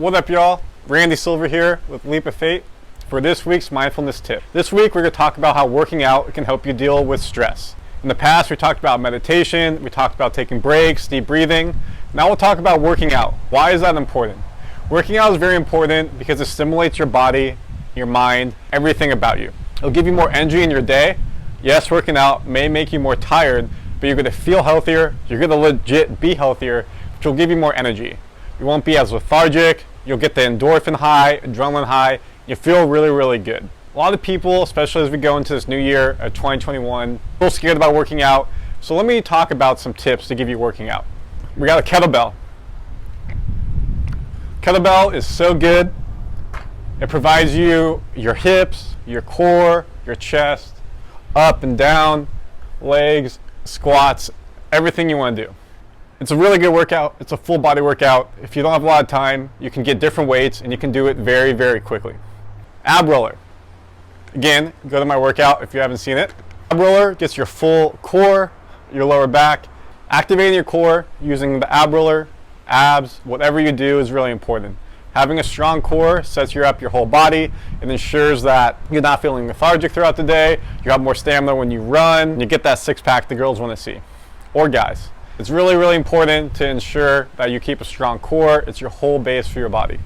What up, y'all? Randy Silver here with Leap of Faith for this week's mindfulness tip. This week we're going to talk about how working out can help you deal with stress. In the past we talked about meditation, we talked about taking breaks, deep breathing. Now we'll talk about working out. Why is that important? Working out is very important because it stimulates your body, your mind, everything about you. It'll give you more energy in your day. Yes, working out may make you more tired, but you're going to feel healthier, you're going to legit be healthier, which will give you more energy. You won't be as lethargic. You'll get the endorphin high, adrenaline high. You feel really, really good. A lot of people, especially as we go into this new year of 2021, feel scared about working out. So let me talk about some tips to give you working out. We got a kettlebell. Kettlebell is so good. It provides you your hips, your core, your chest, up and down, legs, squats, everything you want to do. It's a really good workout. It's a full body workout. If you don't have a lot of time, you can get different weights and you can do it very, very quickly. Ab roller. Again, go to my workout if you haven't seen it. Ab roller gets your full core, your lower back. Activating your core using the ab roller, abs, whatever you do is really important. Having a strong core sets you up your whole body. It ensures that you're not feeling lethargic throughout the day. You have more stamina when you run. And you get that six-pack the girls want to see, or guys. It's really, really important to ensure that you keep a strong core. It's your whole base for your body.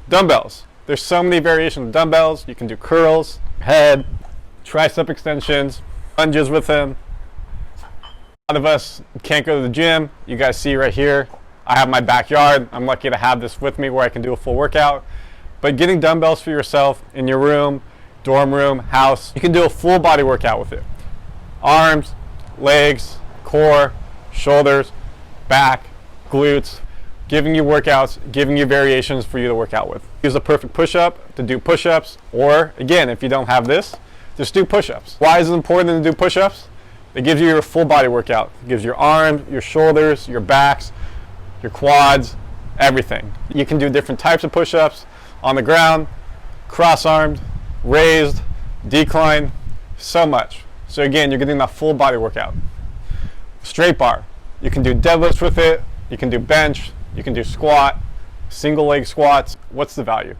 Dumbbells. There's so many variations of dumbbells. You can do curls, head, tricep extensions, lunges with them. A lot of us can't go to the gym. You guys see right here, I have my backyard. I'm lucky to have this with me where I can do a full workout. But getting dumbbells for yourself in your room, dorm room, house, you can do a full body workout with it. Arms, legs, core, shoulders, back, glutes, giving you workouts, giving you variations for you to work out with. Use a perfect push-up to do push-ups, or again, if you don't have this, just do push-ups. Why is it important to do push-ups? It gives you your full body workout. It gives your arms, your shoulders, your backs, your quads, everything. You can do different types of push-ups on the ground, cross-armed, raised, decline, so much. So again, you're getting that full body workout. Straight bar. You can do deadlifts with it. You can do bench. You can do squat, single leg squats. What's the value?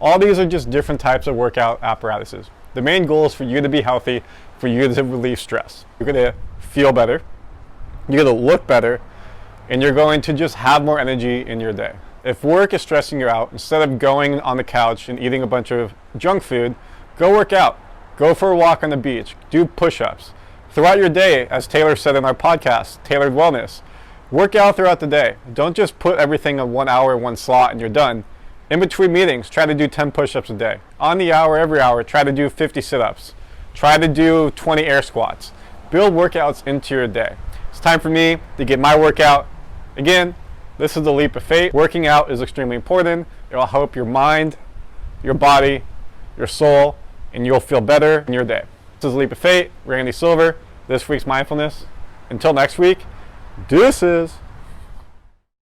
All these are just different types of workout apparatuses. The main goal is for you to be healthy, for you to relieve stress. You're going to feel better. You're going to look better. And you're going to just have more energy in your day. If work is stressing you out, instead of going on the couch and eating a bunch of junk food, go work out. Go for a walk on the beach. Do push-ups. Throughout your day, as Taylor said in our podcast, Tailored Wellness, work out throughout the day. Don't just put everything in 1 hour, one slot, and you're done. In between meetings, try to do 10 push-ups a day. On the hour, every hour, try to do 50 sit-ups. Try to do 20 air squats. Build workouts into your day. It's time for me to get my workout. Again, this is the Leap of Faith. Working out is extremely important. It will help your mind, your body, your soul, and you'll feel better in your day. This is Leap of Faith, Randy Silver, this week's mindfulness. Until next week, deuces.